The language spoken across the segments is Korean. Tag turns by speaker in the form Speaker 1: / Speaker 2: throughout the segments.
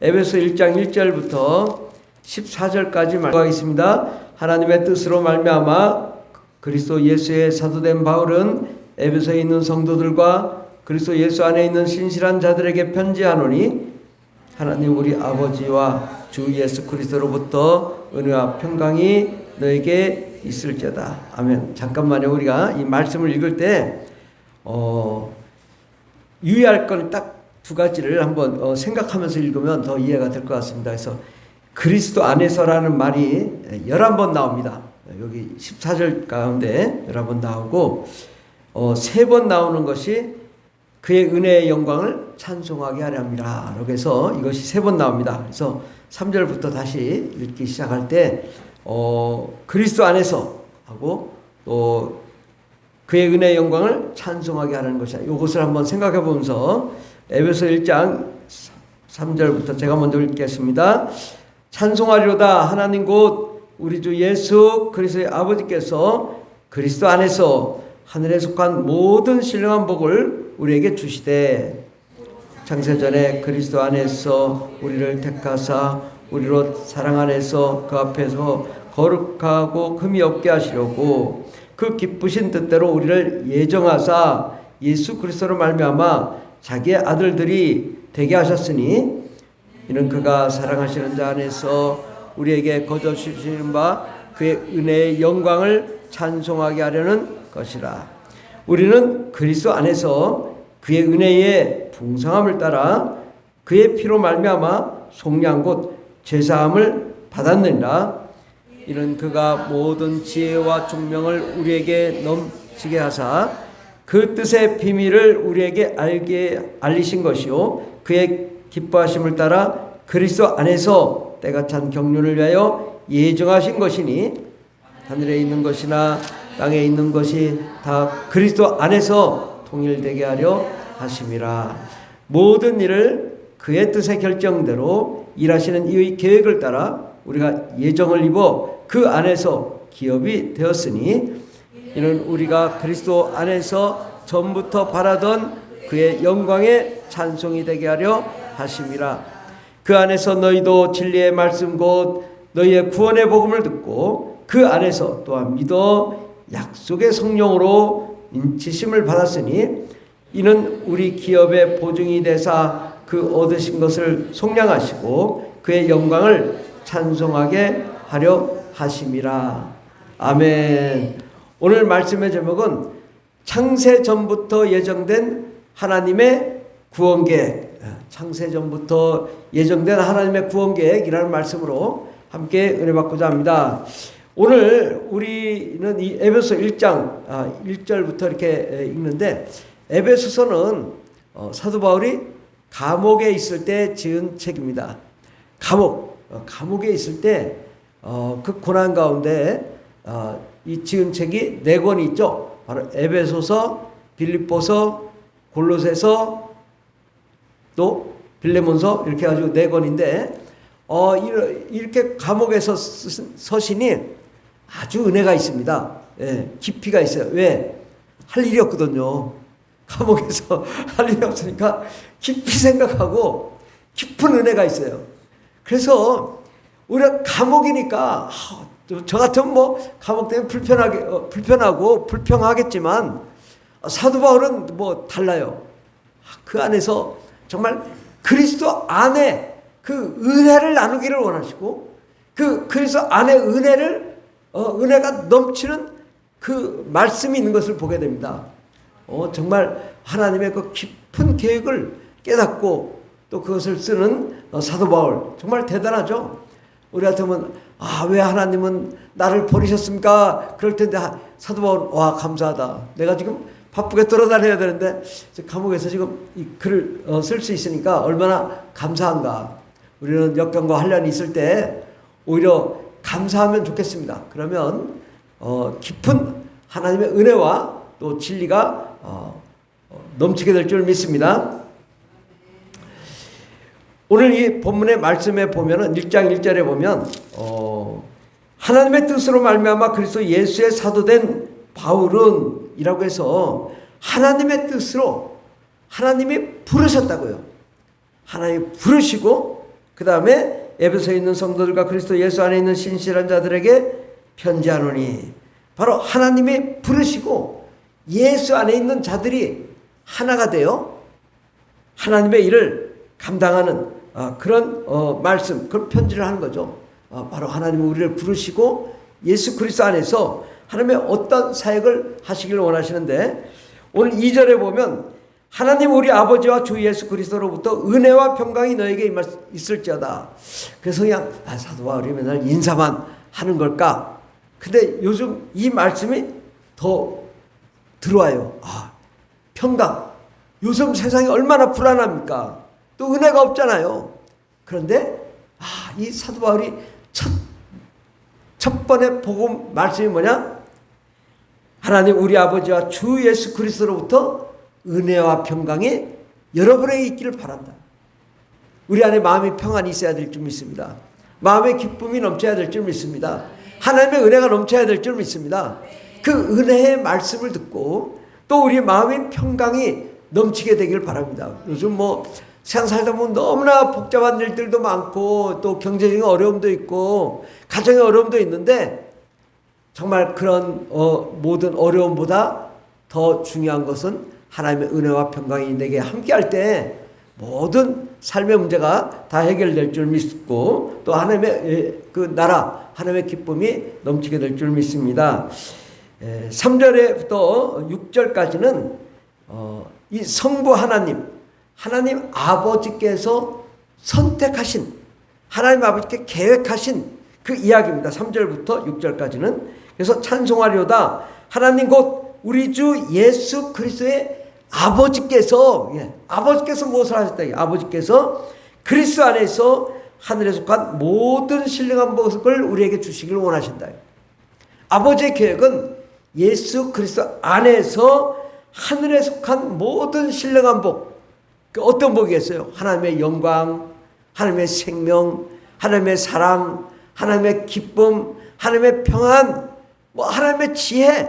Speaker 1: 에베소 1장 1절부터 14절까지 말씀하겠습니다. 하나님의 뜻으로 말미암아 그리스도 예수의 사도된 바울은 에베소에 있는 성도들과 그리스도 예수 안에 있는 신실한 자들에게 편지하노니 하나님 우리 아버지와 주 예수 그리스도로부터 은혜와 평강이 너에게 있을지어다. 아멘. 잠깐만요. 우리가 이 말씀을 읽을 때 유의할 건 딱 두 가지를 한번 생각하면서 읽으면 더 이해가 될 것 같습니다. 그래서 그리스도 안에서라는 말이 11번 나옵니다. 여기 14절 가운데 11번 나오고 3번 나오는 것이 그의 은혜의 영광을 찬송하게 하려 함이라. 그래서 이것이 3번 나옵니다. 그래서 3절부터 다시 읽기 시작할 때 그리스도 안에서 하고 또 그의 은혜의 영광을 찬송하게 하는 것이야. 이것을 한번 생각해 보면서 에베소 1장 3절부터 제가 먼저 읽겠습니다. 찬송하리로다 하나님 곧 우리 주 예수 그리스도의 아버지께서 그리스도 안에서 하늘에 속한 모든 신령한 복을 우리에게 주시되 창세전에 그리스도 안에서 우리를 택하사 우리로 사랑 안에서 그 앞에서 거룩하고 흠이 없게 하시려고 그 기쁘신 뜻대로 우리를 예정하사 예수 그리스도로 말미암아 자기의 아들들이 되게 하셨으니 이는 그가 사랑하시는 자 안에서 우리에게 거저 주시는 바 그의 은혜의 영광을 찬송하게 하려는 것이라. 우리는 그리스도 안에서 그의 은혜의 풍성함을 따라 그의 피로 말미암아 속량 곧 제사함을 받았느니라. 이는 그가 모든 지혜와 총명을 우리에게 넘치게 하사 그 뜻의 비밀을 우리에게 알리신 것이요 그의 기뻐하심을 따라 그리스도 안에서 때가 찬 경륜을 위하여 예정하신 것이니 하늘에 있는 것이나 땅에 있는 것이 다 그리스도 안에서 통일되게 하려 하심이라. 모든 일을 그의 뜻의 결정대로 일하시는 이의 계획을 따라 우리가 예정을 입어 그 안에서 기업이 되었으니 이는 우리가 그리스도 안에서 전부터 바라던 그의 영광의 찬송이 되게 하려 하심이라. 그 안에서 너희도 진리의 말씀 곧 너희의 구원의 복음을 듣고 그 안에서 또한 믿어 약속의 성령으로 인치심을 받았으니 이는 우리 기업의 보증이 되사 그 얻으신 것을 속량하시고 그의 영광을 찬송하게 하려 하심이라. 아멘. 오늘 말씀의 제목은 창세 전부터 예정된 하나님의 구원계획, 창세 전부터 예정된 하나님의 구원계획이라는 말씀으로 함께 은혜 받고자 합니다. 오늘 우리는 이 에베소 1장 1절부터 이렇게 읽는데 에베소서는 사도 바울이 감옥에 있을 때 지은 책입니다. 감옥에 있을 때 그 고난 가운데 이 지은 책이 4권이 있죠. 바로 에베소서, 빌립보서, 골로새서, 또 빌레몬서 이렇게 가지고 4권인데 이렇게 감옥에서 서신이 아주 은혜가 있습니다. 예, 깊이가 있어요. 왜? 할 일이 없거든요. 감옥에서 할 일이 없으니까 깊이 생각하고 깊은 은혜가 있어요. 그래서 우리가 감옥이니까 저 같으면 뭐 감옥 때문에 불편하고 불평하겠지만 사도 바울은 뭐 달라요. 그 안에서 정말 그리스도 안에 그 은혜를 나누기를 원하시고 그 그리스도 안에 은혜가 넘치는 그 말씀이 있는 것을 보게 됩니다. 정말 하나님의 그 깊은 계획을 깨닫고 또 그것을 쓰는 사도 바울 정말 대단하죠. 우리 같으면 왜 하나님은 나를 버리셨습니까? 그럴 텐데 사도 바울 와 감사하다. 내가 지금 바쁘게 돌아다녀야 되는데 감옥에서 지금 이 글을 쓸 수 있으니까 얼마나 감사한가. 우리는 역경과 환난이 있을 때 오히려 감사하면 좋겠습니다. 그러면 깊은 하나님의 은혜와 또 진리가 넘치게 될 줄 믿습니다. 오늘 이 본문의 말씀에 보면은 1장 1절에 보면 하나님의 뜻으로 말미암아 그리스도 예수의 사도된 바울은 이라고 해서 하나님의 뜻으로 하나님이 부르셨다고요. 하나님이 부르시고 그 다음에 에베소에 있는 성도들과 그리스도 예수 안에 있는 신실한 자들에게 편지하노니, 바로 하나님이 부르시고 예수 안에 있는 자들이 하나가 되어 하나님의 일을 감당하는 그런 말씀, 그런 편지를 하는 거죠. 바로 하나님이 우리를 부르시고 예수 그리스도 안에서 하나님의 어떤 사역을 하시길 원하시는데, 오늘 2절에 보면 하나님 우리 아버지와 주 예수 그리스도로부터 은혜와 평강이 너에게 있을지어다. 그래서 그냥 사도 바울이 맨날 인사만 하는 걸까? 근데 요즘 이 말씀이 더 들어와요. 평강. 요즘 세상이 얼마나 불안합니까? 또 은혜가 없잖아요. 그런데 이 사도 바울이 첫 번에 복음 말씀이 뭐냐? 하나님 우리 아버지와 주 예수 그리스도로부터 은혜와 평강이 여러분에게 있기를 바란다. 우리 안에 마음의 평안이 있어야 될 줄 믿습니다. 마음의 기쁨이 넘쳐야 될 줄 믿습니다. 하나님의 은혜가 넘쳐야 될 줄 믿습니다. 그 은혜의 말씀을 듣고 또 우리 마음의 평강이 넘치게 되길 바랍니다. 요즘 세상 살다 보면 너무나 복잡한 일들도 많고 또 경제적인 어려움도 있고 가정의 어려움도 있는데, 정말 그런 모든 어려움보다 더 중요한 것은 하나님의 은혜와 평강이 내게 함께할 때 모든 삶의 문제가 다 해결될 줄 믿고 또 하나님의 그 나라, 하나님의 기쁨이 넘치게 될 줄 믿습니다. 3절에부터 6절까지는 이 성부 하나님 아버지께서 선택하신, 하나님 아버지께 계획하신 그 이야기입니다. 3절부터 6절까지는. 그래서 찬송하려다 하나님 곧 우리 주 예수 그리스도의 아버지께서 무엇을 하셨다? 아버지께서 그리스도 안에서 하늘에 속한 모든 신령한 복을 우리에게 주시기를 원하신다. 아버지의 계획은 예수 그리스도 안에서 하늘에 속한 모든 신령한 복, 어떤 복이겠어요? 하나님의 영광, 하나님의 생명, 하나님의 사랑, 하나님의 기쁨, 하나님의 평안, 하나님의 지혜,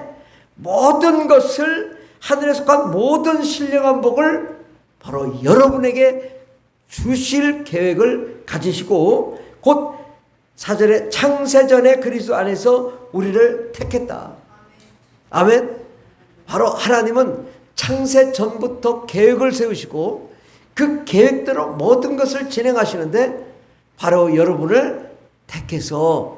Speaker 1: 모든 것을, 하늘에 속한 모든 신령한 복을 바로 여러분에게 주실 계획을 가지시고, 곧 4절에 창세전에 그리스도 안에서 우리를 택했다. 아멘. 바로 하나님은 창세 전부터 계획을 세우시고 그 계획대로 모든 것을 진행하시는데, 바로 여러분을 택해서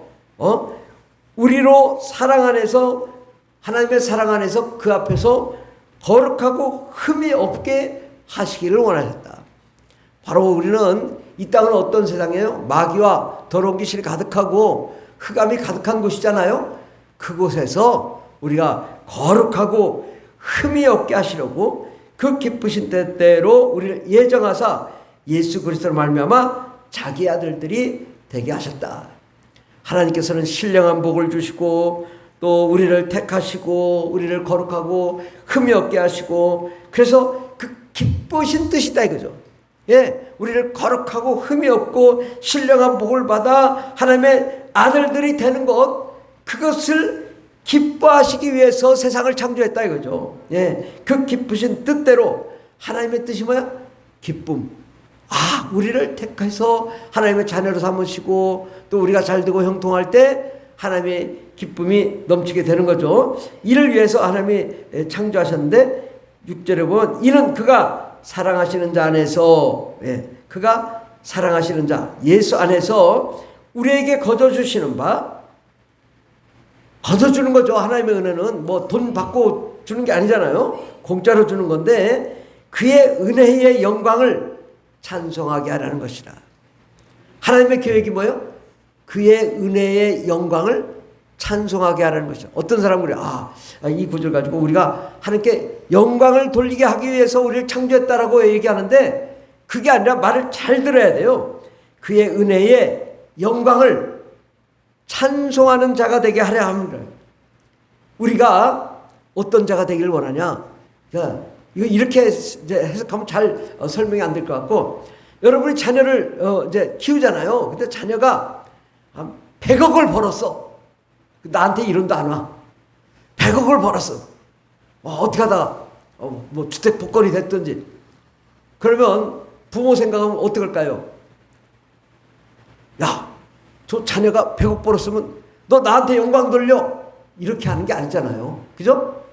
Speaker 1: 우리로 사랑 안에서, 하나님의 사랑 안에서 그 앞에서 거룩하고 흠이 없게 하시기를 원하셨다. 바로 우리는, 이 땅은 어떤 세상이에요? 마귀와 더러운 귀신이 가득하고 흑암이 가득한 곳이잖아요. 그곳에서 우리가 거룩하고 흠이 없게 하시려고 그 기쁘신 때대로 우리를 예정하사 예수 그리스도로 말미암아 자기 아들들이 되게 하셨다. 하나님께서는 신령한 복을 주시고 또 우리를 택하시고 우리를 거룩하고 흠이 없게 하시고, 그래서 그 기쁘신 뜻이다 이거죠. 우리를 거룩하고 흠이 없고 신령한 복을 받아 하나님의 아들들이 되는 것, 그것을 기뻐하시기 위해서 세상을 창조했다 이거죠. 그 기쁘신 뜻대로 하나님의 뜻이 뭐야? 기쁨. 우리를 택해서 하나님의 자녀로 삼으시고 또 우리가 잘되고 형통할 때 하나님의 기쁨이 넘치게 되는 거죠. 이를 위해서 하나님이 창조하셨는데, 6절에 보면 이는 그가 사랑하시는 자 안에서, 그가 사랑하시는 자 예수 안에서 우리에게 거둬주시는 바, 거둬주는 거죠. 하나님의 은혜는 돈 받고 주는 게 아니잖아요. 공짜로 주는 건데, 그의 은혜의 영광을 찬송하게 하라는 것이라. 하나님의 계획이 뭐예요? 그의 은혜의 영광을 찬송하게 하라는 것이죠. 어떤 사람은 이 구절 가지고 우리가 하나님께 영광을 돌리게 하기 위해서 우리를 창조했다라고 얘기하는데, 그게 아니라 말을 잘 들어야 돼요. 그의 은혜의 영광을 찬송하는 자가 되게 하려 합니다. 우리가 어떤 자가 되기를 원하냐? 이거 이렇게 이제 해석하면 잘 설명이 안 될 것 같고, 여러분이 자녀를 이제 키우잖아요. 근데 자녀가 100억을 벌었어. 나한테 이론도 안 와. 100억을 벌었어. 어떻게 하다가 주택 복권이 됐든지. 그러면 부모 생각하면 어떡할까요? 야, 저 자네가 100억 벌었으면 너 나한테 영광 돌려. 이렇게 하는 게 아니잖아요. 그죠?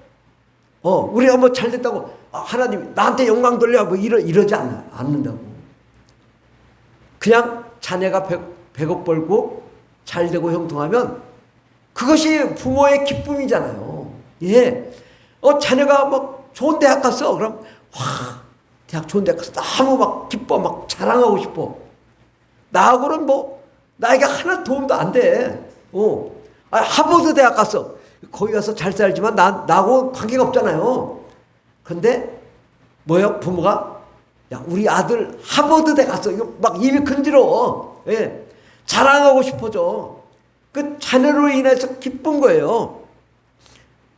Speaker 1: 우리가 뭐 잘 됐다고 하나님 나한테 영광 돌려. 뭐 이러지 않는다고. 그냥 자네가 100억 벌고 잘 되고 형통하면 그것이 부모의 기쁨이잖아요. 예. 자네가 막 좋은 대학 갔어. 그럼 대학 좋은 대학 갔어. 너무 막 기뻐. 막 자랑하고 싶어. 나하고는 뭐 나에게 하나 도움도 안 돼. 하버드 대학 갔어. 거기 가서 잘 살지만 나하고 관계가 없잖아요. 근데 뭐요? 부모가 야, 우리 아들 하버드 대 갔어. 이거 막 입이 큰지러. 예. 자랑하고 싶어져. 그 자녀로 인해서 기쁜 거예요.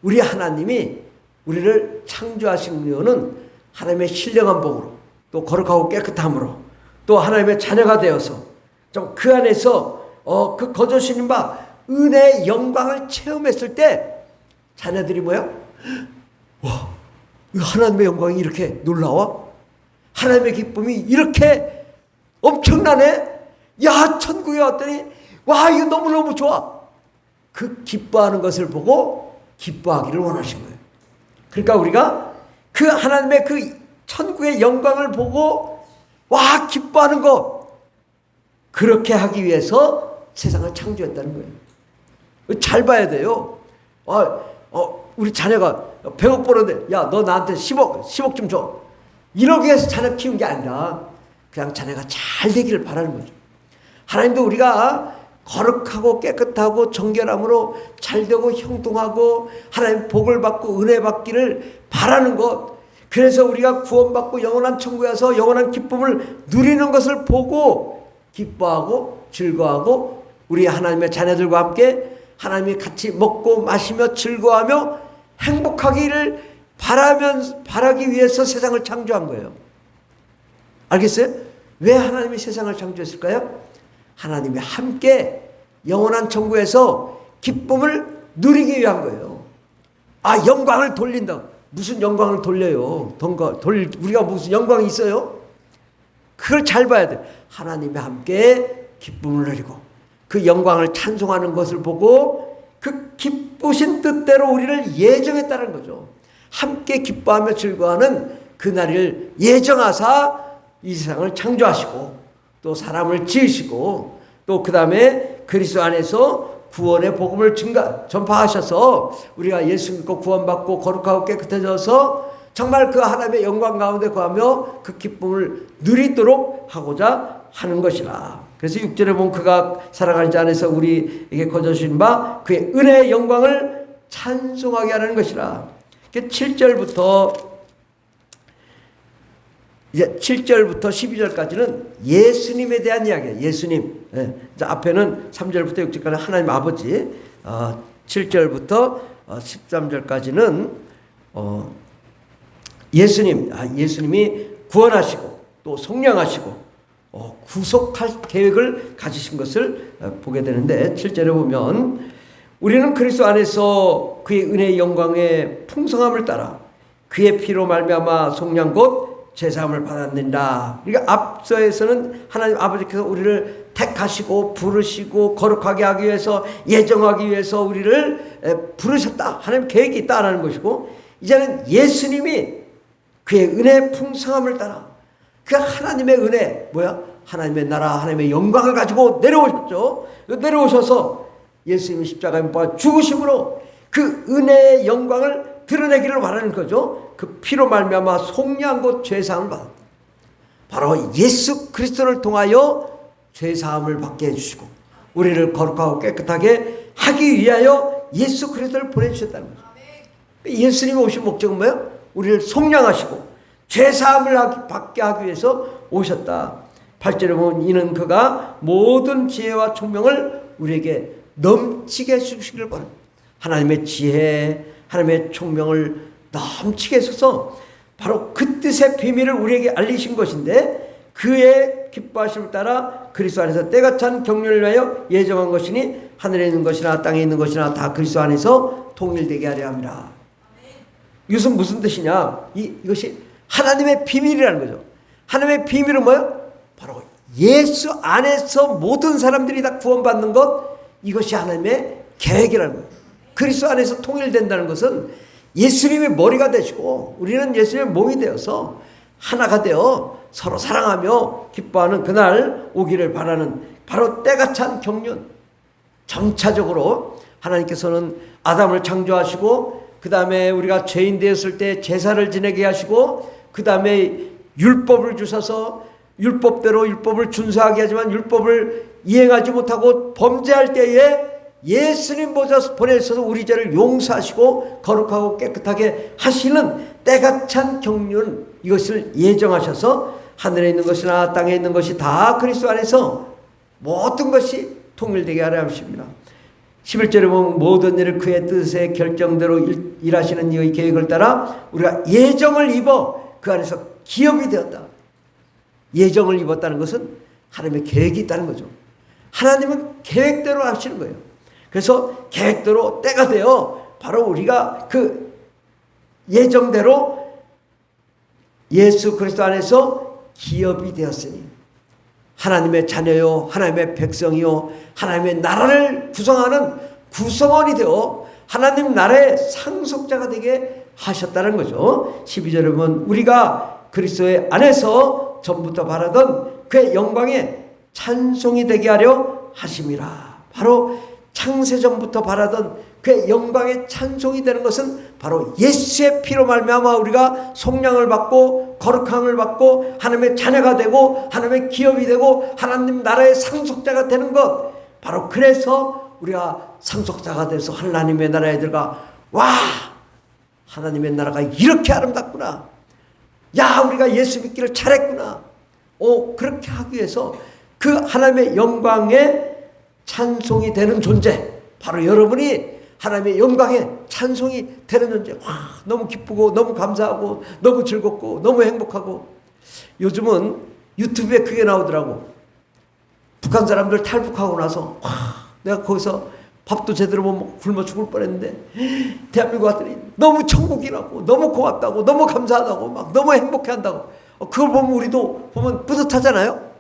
Speaker 1: 우리 하나님이 우리를 창조하신 이유는 하나님의 신령한 복으로, 또 거룩하고 깨끗함으로, 또 하나님의 자녀가 되어서 좀 그 안에서 그 거저주신 바 은혜의 영광을 체험했을 때 자녀들이 뭐야? 와, 하나님의 영광이 이렇게 놀라워? 하나님의 기쁨이 이렇게 엄청나네? 야, 천국에 왔더니 와, 이거 너무너무 좋아. 그 기뻐하는 것을 보고 기뻐하기를 원하신 거예요. 그러니까 우리가 그 하나님의 그 천국의 영광을 보고 와, 기뻐하는 것, 그렇게 하기 위해서 세상을 창조했다는 거예요. 잘 봐야 돼요. 우리 자녀가 100억 벌었는데 야, 너 나한테 10억 좀 줘. 이러기 위해서 자녀 키운 게 아니라 그냥 자녀가 잘 되기를 바라는 거죠. 하나님도 우리가 거룩하고 깨끗하고 정결함으로 잘되고 형통하고 하나님 복을 받고 은혜 받기를 바라는 것, 그래서 우리가 구원받고 영원한 천국에 와서 영원한 기쁨을 누리는 것을 보고 기뻐하고 즐거워하고 우리 하나님의 자녀들과 함께 하나님이 같이 먹고 마시며 즐거워하며 행복하기를 바라기 위해서 세상을 창조한 거예요. 알겠어요? 왜 하나님이 세상을 창조했을까요? 하나님이 함께 영원한 천국에서 기쁨을 누리기 위한 거예요. 영광을 돌린다. 무슨 영광을 돌려요? 우리가 무슨 영광이 있어요? 그걸 잘 봐야 돼. 하나님이 함께 기쁨을 누리고 그 영광을 찬송하는 것을 보고 그 기쁘신 뜻대로 우리를 예정했다는 거죠. 함께 기뻐하며 즐거워하는 그날을 예정하사 이 세상을 창조하시고 또 사람을 지으시고 또 그 다음에 그리스도 안에서 구원의 복음을 전파하셔서 우리가 예수 믿고 구원받고 거룩하고 깨끗해져서 정말 그 하나님의 영광 가운데 거하며 그 기쁨을 누리도록 하고자 하는 것이라. 그래서 6절에 보면 그가 살아가는 자 안에서 우리에게 거저주신 바 그의 은혜의 영광을 찬송하게 하는 것이라. 7절부터 이제 7절부터 12절까지는 예수님에 대한 이야기예요. 예수님. 예. 앞에는 3절부터 6절까지 하나님 아버지, 7절부터 13절까지는 예수님, 예수님이 구원하시고 또 속량하시고 구속할 계획을 가지신 것을 보게 되는데 7절에 보면 우리는 그리스도 안에서 그의 은혜의 영광의 풍성함을 따라 그의 피로 말미암아 속량 곧 제사함을 받았는다. 그러니까 앞서에서는 하나님 아버지께서 우리를 택하시고 부르시고 거룩하게 하기 위해서 예정하기 위해서 우리를 부르셨다. 하나님 계획이 있다라는 것이고, 이제는 예수님이 그의 은혜의 풍성함을 따라 그 하나님의 은혜, 하나님의 나라, 하나님의 영광을 가지고 내려오셨죠. 내려오셔서 예수님이 십자가에 못 박아 죽으심으로 그 은혜의 영광을 드러내기를 바라는 거죠. 그 피로 말미암아 속량 곧 죄사함을 받았다. 바로 예수 그리스도를 통하여 죄사함을 받게 해주시고 우리를 거룩하고 깨끗하게 하기 위하여 예수 그리스도를 보내주셨다는 거죠. 예수님이 오신 목적은 뭐예요? 우리를 속량하시고 죄사함을 받게 하기 위해서 오셨다. 8절에 보면 이는 그가 모든 지혜와 총명을 우리에게 넘치게 해주시기를 바랍니다. 하나님의 지혜, 하나님의 총명을 넘치게 해서 바로 그 뜻의 비밀을 우리에게 알리신 것인데, 그의 기뻐하심을 따라 그리스도 안에서 때가 찬 경륜을 위하여 예정한 것이니 하늘에 있는 것이나 땅에 있는 것이나 다 그리스도 안에서 통일되게 하려 합니다. 이것은 무슨 뜻이냐? 이것이 하나님의 비밀이라는 거죠. 하나님의 비밀은 뭐예요? 바로 예수 안에서 모든 사람들이 다 구원받는 것, 이것이 하나님의 계획이라는 거예요. 그리스도 안에서 통일된다는 것은 예수님의 머리가 되시고 우리는 예수님의 몸이 되어서 하나가 되어 서로 사랑하며 기뻐하는 그날 오기를 바라는 바로 때가 찬 경륜. 점차적으로 하나님께서는 아담을 창조하시고 그 다음에 우리가 죄인 되었을 때 제사를 지내게 하시고 그 다음에 율법을 주셔서 율법대로 율법을 준수하게 하지만 율법을 이행하지 못하고 범죄할 때에 예수님 보내셔서 우리 죄를 용서하시고 거룩하고 깨끗하게 하시는 때가 찬 경륜, 이것을 예정하셔서 하늘에 있는 것이나 땅에 있는 것이 다 그리스도 안에서 모든 것이 통일되게 하려 하십니다. 11절에 보면 모든 일을 그의 뜻의 결정대로 일하시는 이의 계획을 따라 우리가 예정을 입어 그 안에서 기업이 되었다. 예정을 입었다는 것은 하나님의 계획이 있다는 거죠. 하나님은 계획대로 하시는 거예요. 그래서 계획대로 때가 되어 바로 우리가 그 예정대로 예수 그리스도 안에서 기업이 되었으니 하나님의 자녀요 하나님의 백성이요 하나님의 나라를 구성하는 구성원이 되어 하나님 나라의 상속자가 되게 하셨다는 거죠. 12절에 보면 우리가 그리스도의 안에서 전부터 바라던 그의 영광에 찬송이 되게 하려 하심이라. 바로 창세전부터 바라던 그의 영광의 찬송이 되는 것은 바로 예수의 피로 말미암아 우리가 속량을 받고 거룩함을 받고 하나님의 자녀가 되고 하나님의 기업이 되고 하나님 나라의 상속자가 되는 것. 바로 그래서 우리가 상속자가 돼서 하나님의 나라에 들어가 와 하나님의 나라가 이렇게 아름답구나. 야 우리가 예수 믿기를 잘했구나. 그렇게 하기 위해서 그 하나님의 영광에 찬송이 되는 존재, 바로 여러분이 하나님의 영광에 찬송이 되는 존재. 너무 기쁘고 너무 감사하고 너무 즐겁고 너무 행복하고. 요즘은 유튜브에 그게 나오더라고. 북한 사람들 탈북하고 나서 내가 거기서 밥도 제대로 못 먹고 굶어 죽을 뻔했는데 대한민국 왔더니 너무 천국이라고 너무 고맙다고 너무 감사하다고 막 너무 행복해한다고. 그걸 보면 우리도 보면 뿌듯하잖아요.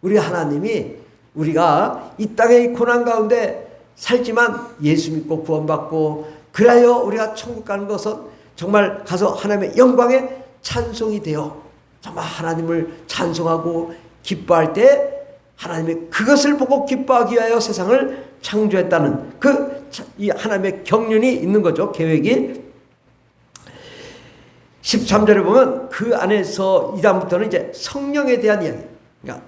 Speaker 1: 우리 하나님이 우리가 이 땅의 고난 가운데 살지만 예수 믿고 구원받고 그래야 우리가 천국 가는 것은 정말 가서 하나님의 영광에 찬송이 되어 정말 하나님을 찬송하고 기뻐할 때 하나님의 그것을 보고 기뻐하기 위하여 세상을 창조했다는 이 하나님의 경륜이 있는 거죠. 계획이. 13절에 보면 그 안에서 이 다음부터는 이제 성령에 대한 이야기. 그러니까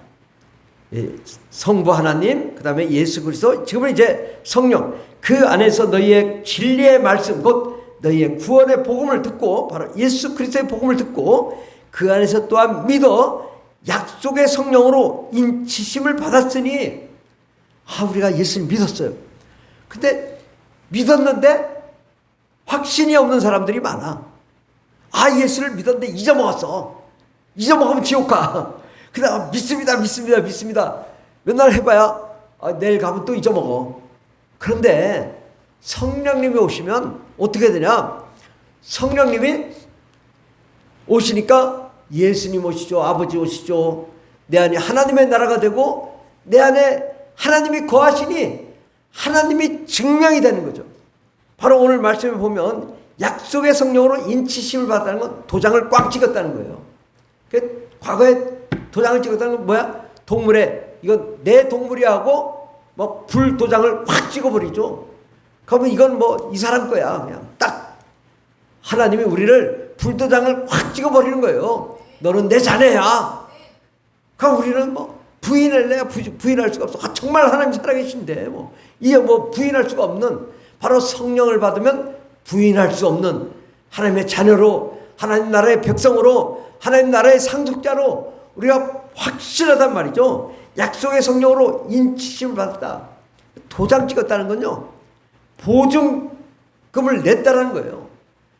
Speaker 1: 성부 하나님, 그 다음에 예수 그리스도, 지금은 이제 성령. 그 안에서 너희의 진리의 말씀, 곧 너희의 구원의 복음을 듣고 바로 예수 그리스도의 복음을 듣고 그 안에서 또한 믿어 약속의 성령으로 인치심을 받았으니 우리가 예수를 믿었어요. 근데 믿었는데 확신이 없는 사람들이 많아. 예수를 믿었는데 잊어먹었어. 잊어먹으면 지옥 가. 그다음 믿습니다. 맨날 해봐야 내일 가면 또 잊어먹어. 그런데 성령님이 오시면 어떻게 되냐? 성령님이 오시니까 예수님 오시죠. 아버지 오시죠. 내 안에 하나님의 나라가 되고 내 안에 하나님이 거하시니 하나님이 증명이 되는 거죠. 바로 오늘 말씀을 보면 약속의 성령으로 인치심을 받았다는 건 도장을 꽉 찍었다는 거예요. 과거에 도장을 찍었다는 건 뭐야? 동물에 이건 내 동물이 하고 뭐 불 도장을 확 찍어버리죠. 그러면 이건 뭐 이 사람 거야. 그냥 딱 하나님이 우리를 불 도장을 확 찍어버리는 거예요. 너는 내 자네야. 그럼 우리는 뭐 부인할래야 부인할 수가 없어. 정말 하나님 살아계신데 이게 부인할 수가 없는, 바로 성령을 받으면 부인할 수 없는 하나님의 자녀로, 하나님 나라의 백성으로, 하나님 나라의 상속자로 우리가 확실하단 말이죠. 약속의 성령으로 인치심을 받았다. 도장 찍었다는 건요, 보증금을 냈다는 거예요.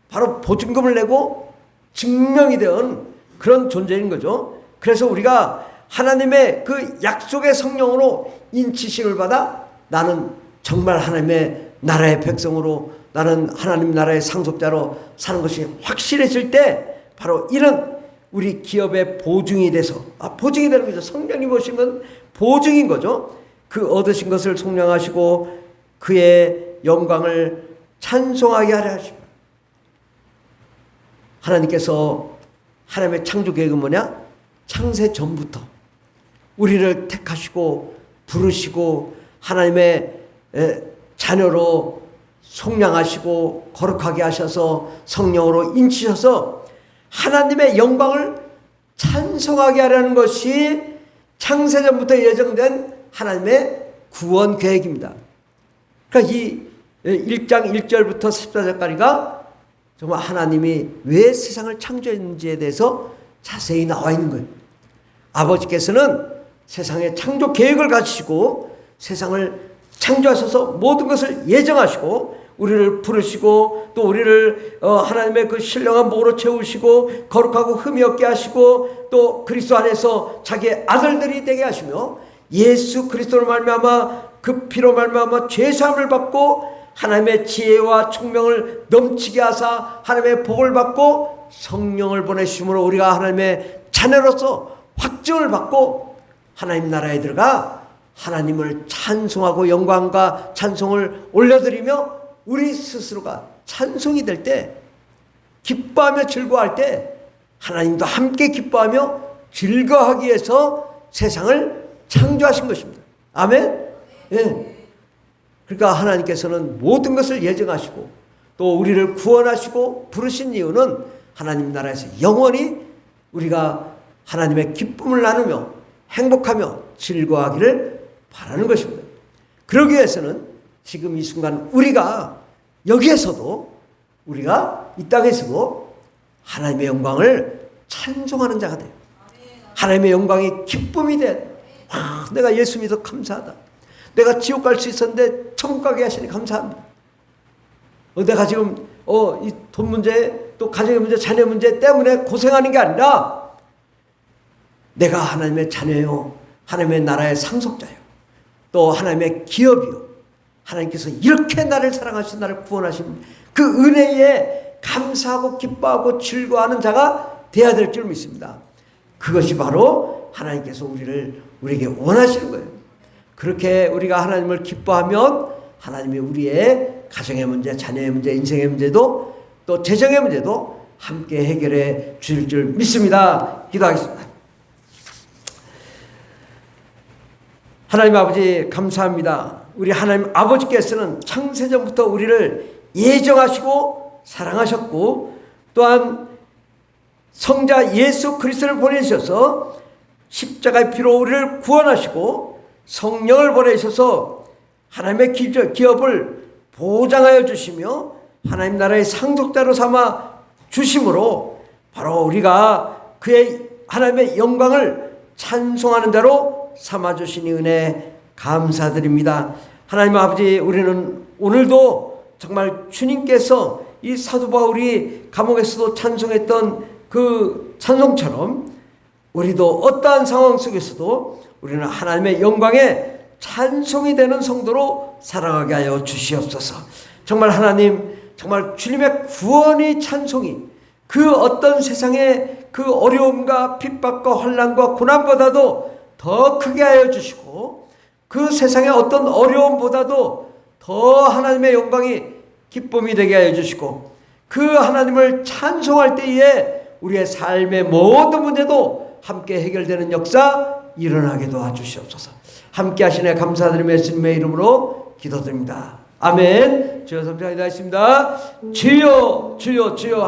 Speaker 1: 바로 보증금을 내고 증명이 된 그런 존재인 거죠. 그래서 우리가 하나님의 그 약속의 성령으로 인치심을 받아 나는 정말 하나님의 나라의 백성으로, 나는 하나님 나라의 상속자로 사는 것이 확실해질 때 바로 이런 우리 기업의 보증이 돼서, 보증이 되는 거죠. 성령님 오신 건 보증인 거죠. 그 얻으신 것을 속량하시고 그의 영광을 찬송하게 하려 하십니다. 하나님께서 하나님의 창조 계획은 뭐냐? 창세 전부터 우리를 택하시고 부르시고 하나님의 자녀로 속량하시고 거룩하게 하셔서 성령으로 인치셔서 하나님의 영광을 찬송하게 하려는 것이 창세전부터 예정된 하나님의 구원 계획입니다. 그러니까 이 1장 1절부터 14절까지가 정말 하나님이 왜 세상을 창조했는지에 대해서 자세히 나와 있는 거예요. 아버지께서는 세상의 창조 계획을 가지시고 세상을 창조하셔서 모든 것을 예정하시고 우리를 부르시고 또 우리를 하나님의 그 신령한 복으로 채우시고 거룩하고 흠이 없게 하시고 또 그리스도 안에서 자기의 아들들이 되게 하시며 예수 그리스도로 말미암아 그 피로 말미암아 죄사함을 받고 하나님의 지혜와 총명을 넘치게 하사 하나님의 복을 받고 성령을 보내심으로 우리가 하나님의 자녀로서 확증을 받고 하나님 나라에 들어가 하나님을 찬송하고 영광과 찬송을 올려드리며 우리 스스로가 찬송이 될 때 기뻐하며 즐거워할 때 하나님도 함께 기뻐하며 즐거워하기 위해서 세상을 창조하신 것입니다. 아멘? 예. 그러니까 하나님께서는 모든 것을 예정하시고 또 우리를 구원하시고 부르신 이유는 하나님 나라에서 영원히 우리가 하나님의 기쁨을 나누며 행복하며 즐거워하기를 바라는 것입니다. 그러기 위해서는 지금 이 순간 우리가 여기에서도 우리가 이 땅에서도 하나님의 영광을 찬송하는 자가 돼요. 하나님의 영광이 기쁨이 돼. 내가 예수 믿어 감사하다. 내가 지옥 갈 수 있었는데 천국 가게 하시니 감사합니다. 내가 지금 이 돈 문제 또 가정의 문제 자녀 문제 때문에 고생하는 게 아니라 내가 하나님의 자녀요 하나님의 나라의 상속자요 또 하나님의 기업이요 하나님께서 이렇게 나를 사랑하신 나를 구원하신 그 은혜에 감사하고 기뻐하고 즐거워하는 자가 되어야 될 줄 믿습니다. 그것이 바로 하나님께서 우리에게 원하시는 거예요. 그렇게 우리가 하나님을 기뻐하면 하나님이 우리의 가정의 문제, 자녀의 문제, 인생의 문제도 또 재정의 문제도 함께 해결해 주실 줄 믿습니다. 기도하겠습니다. 하나님 아버지 감사합니다. 우리 하나님 아버지께서는 창세전부터 우리를 예정하시고 사랑하셨고 또한 성자 예수 그리스도를 보내셔서 십자가의 피로 우리를 구원하시고 성령을 보내셔서 하나님의 기업을 보장하여 주시며 하나님 나라의 상속자로 삼아 주심으로 바로 우리가 그의 하나님의 영광을 찬송하는 자로 삼아주시니 은혜 감사드립니다. 하나님 아버지 우리는 오늘도 정말 주님께서 이 사도 바울이 감옥에서도 찬송했던 그 찬송처럼 우리도 어떠한 상황 속에서도 우리는 하나님의 영광에 찬송이 되는 성도로 살아가게 하여 주시옵소서. 정말 하나님 정말 주님의 구원이 찬송이 그 어떤 세상의 그 어려움과 핍박과 환난과 고난보다도 더 크게 하여 주시고 그 세상의 어떤 어려움보다도 더 하나님의 영광이 기쁨이 되게 하여 주시고 그 하나님을 찬송할 때에 우리의 삶의 모든 문제도 함께 해결되는 역사 일어나게 도와주시옵소서. 함께 하시네 감사드리며 예수님의 이름으로 기도드립니다. 아멘. 주여 섬기하겠습니다. 주여 주여 주여.